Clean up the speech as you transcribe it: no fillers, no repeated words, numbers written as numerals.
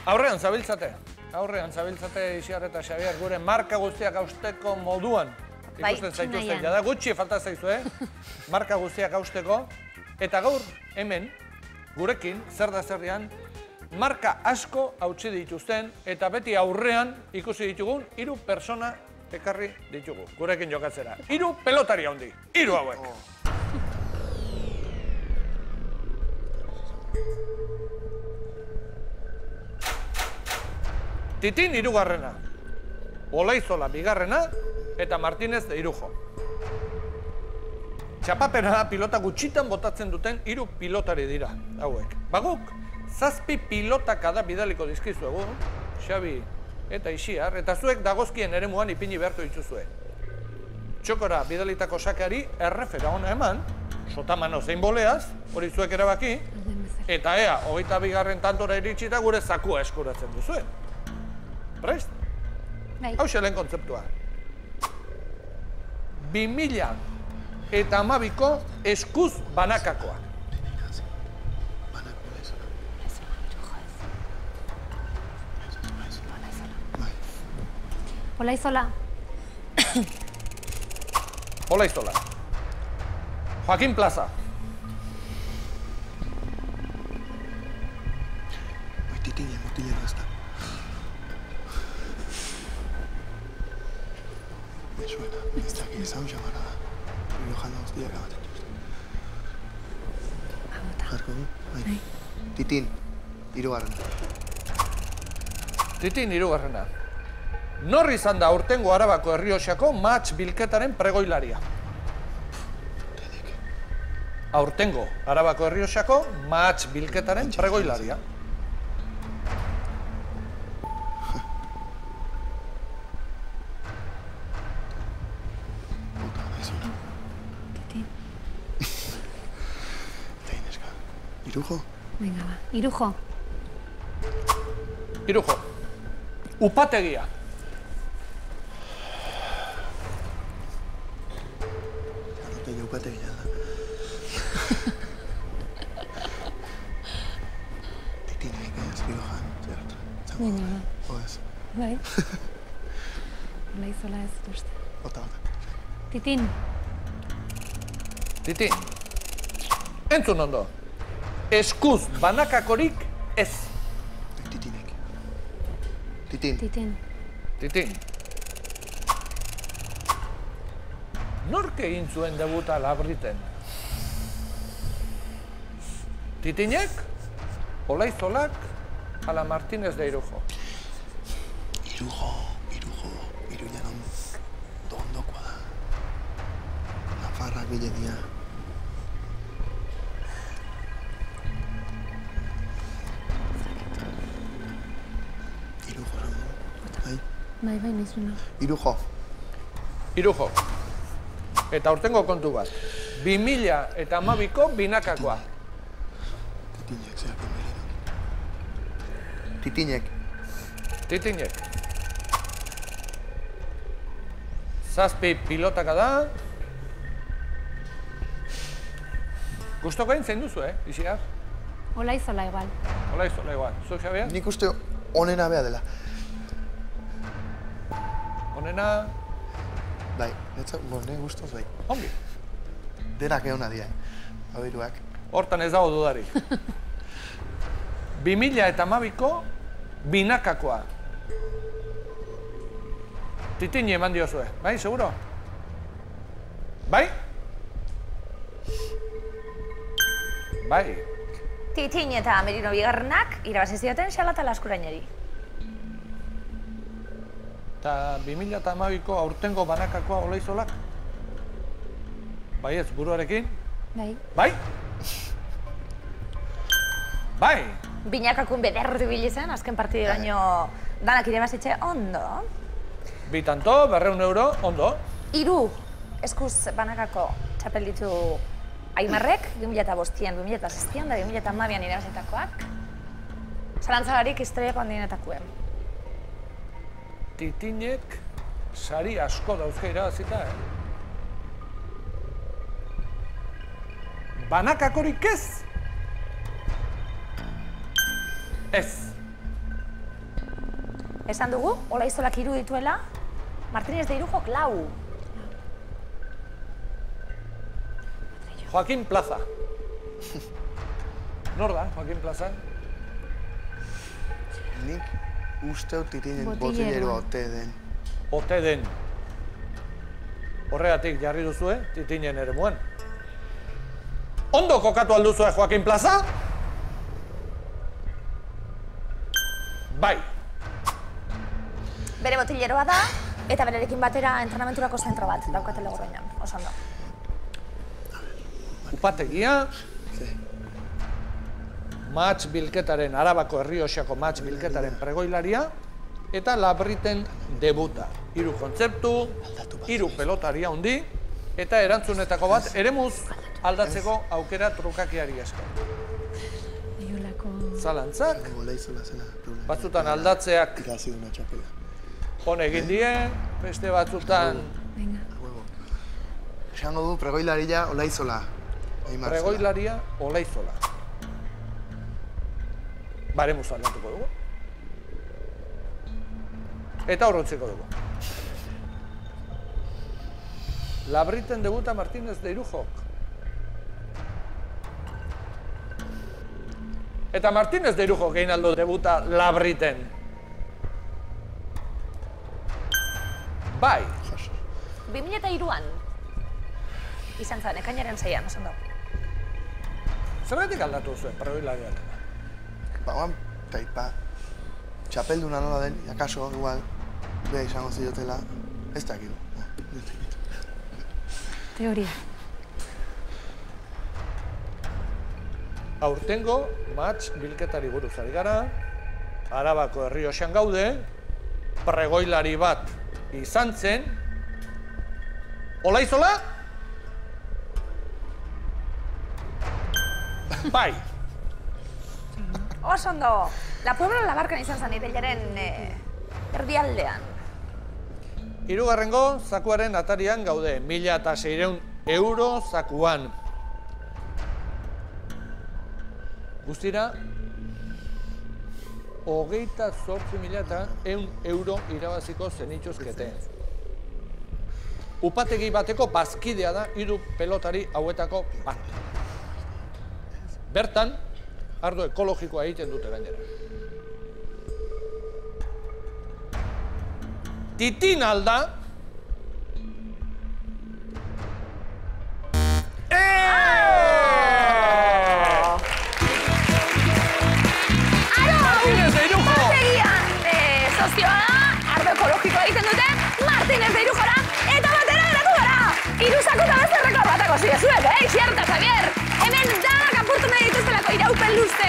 Aurrean zabiltzate Isiar eta Xabier, gure marka guztiak hausteko moduan. Ikusten zaituzten, jada gutxi falta zaizu, marka guztiak hausteko. Eta gaur, hemen, gurekin, zer da zerrian, marka asko hautsi dituzten, eta beti aurrean ikusi ditugun, 3 persona ekarri ditugu, gurekin jokatzera. 3 pelotari handi, 3 hauek. Titin 3. Olaizola 2. eta Martínez de Irujo. Txapapena pilota gutxitan botatzen duten 3 pilotari dira, hauek. Baguk, 7 pilotakada bidaliko dizkizuegu, Xabi eta Isiar, eta zuek dagozkien eremuan ipini beharko dituzue. Txokora bidalitako sakeari errefera ona eman, sotamano zein boleaz, hori zuek erabaki, eta ea, 22. tantora iritsita gure zakua eskuratzen duzuen. Prest? Hau xelen kontzeptua. 2012ko eskuz banakakoa. Olaizola. Olaizola. Joaquín Plaza. Motilla no está. Me suena, está aquí, esa un llamarada. Y ojalá os diga que Jarko, ahí. Titin, 3. Titin 3. Nor izan da aurtengo Arabako Errioxako match bilketaren pregoilaria? Aurtengo Arabako Errioxako match bilketaren pregoilaria. Irujo? Venga, va. Irujo. Irujo. Upategia. Arrotegia upategia da. Titinek ez, Riojan, zert. Venga, va. Oez. Bai. Olaizola ez uste. Ota. Titin. Titin. Entzun ondo. Eskuz banakakorik ez. Titinek. Titin. Titin. Nork egin zuen debuta Labriten? Titinek, Olaizolak, ala Martínez de Irujo. Iruñaron dondokoa da. Nafarrak biledia. Bai, nizuna. Irujo. Eta aurtengo kontu bat. 2012ko binakakoa. Titinek, zeak inberino. Titinek. 7 pilotaka da. Gustoko egin zein duzu, Isiar? Olaizola igual. Olaizola igual. Zuk, Xabier? Nik uste onena bea dela. Onena... Bai, ne guztoz bai. Ongi. Denak egon adia, hau iruak. Hortan ez dago dudarik. 2012ko binakakoa. Titini eman diozue, bai, seguro? Bai? Bai. Titin eta Merino 2. irabazi zioten Xalata Laskuraineri. Eta 2012ko aurtengo banakakoa Olaizolak? Bai ez, buruarekin? Bai. Bai? Bai! Binakakun bederruti bilizan, azken partiduraino danak irabazitxe ondo. 2 tanto, 200 euro, ondo. 3 eskuz banakako txapel ditu Aimarrek, 2005an, 2006an da 2012an irabazitakoak. Zalantzagarik historiako handienetakoen. Titinek sari asko dauzke irabazita, Banakakorik ez? Ez. Esan dugu, Olaizolak 3 dituela, Martínez de Irujok 4. Joaquín Plaza. Nor da, Joaquín Plaza? Nik usteu titinen Botileroa. botileroa ote den. Ote den. Horregatik jarri duzue, titinen eremuen. Ondo kokatu alduzue Joaquín Plaza? Bai. Bere botileroa da, eta bererekin batera entrenamenturako zentro bat daukate Logroñon, oso ondo. Upategia, Ze, match bilketaren, Arabako Errioxako match bilketaren pregoilaria, eta Labriten debuta. 3 kontzeptu, 3 pelotaria handi, eta erantzunetako bat, eremuz aldatzeko aukera trukakiari esker. Iolako... Zalantzak, Olaizola zela. batzutan aldatzeak Irazi duna txapela. on egin die, beste batzutan Venga. Huevo. Esango du pregoilaria Olaizola. Aimar zela. pregoilaria Olaizola. Baremuz aldatuko dugu. Eta horrotzeko dugu. Labriten debuta Martínez de Irujok. Eta Martínez de Irujok egin aldo debuta Labriten. Bai. Jaso. 2003an izan zen, ekainaren 6an, oso ondo. Zergatik aldatu zuen pregoilariaren? Bauan, taipa, txapelduna nola den, akaso, igual, be izango ziotela, ez dakidu. Teoria. Aurtengo match bilketari buruz ari gara, Arabako Errioxan gaude, pregoilari bat izan zen, Olaizola? Bai. Oso ondo, La Puebla Labarkan izan zen irailaren erdialdean. 3. zakuaren atarian gaude, 1.600 euro zakuan. Guztira, 28.100 euro irabaziko zenituzkete. Upategi bateko bazkidea da 3 pelotari hauetako bat. Bertan, ardo ekologikoa egiten dute gainera. Titin alda. Martínez de Irujo! Bategian sozioa da, ardo ekologikoa egiten dute, Martínez de Irujora, eta batera geratu gara! 3 zaku eta bezerrekor batako zidezuek, Xier eta Xavier! Hemen danak apurtu nahi dituztelako iraupen luze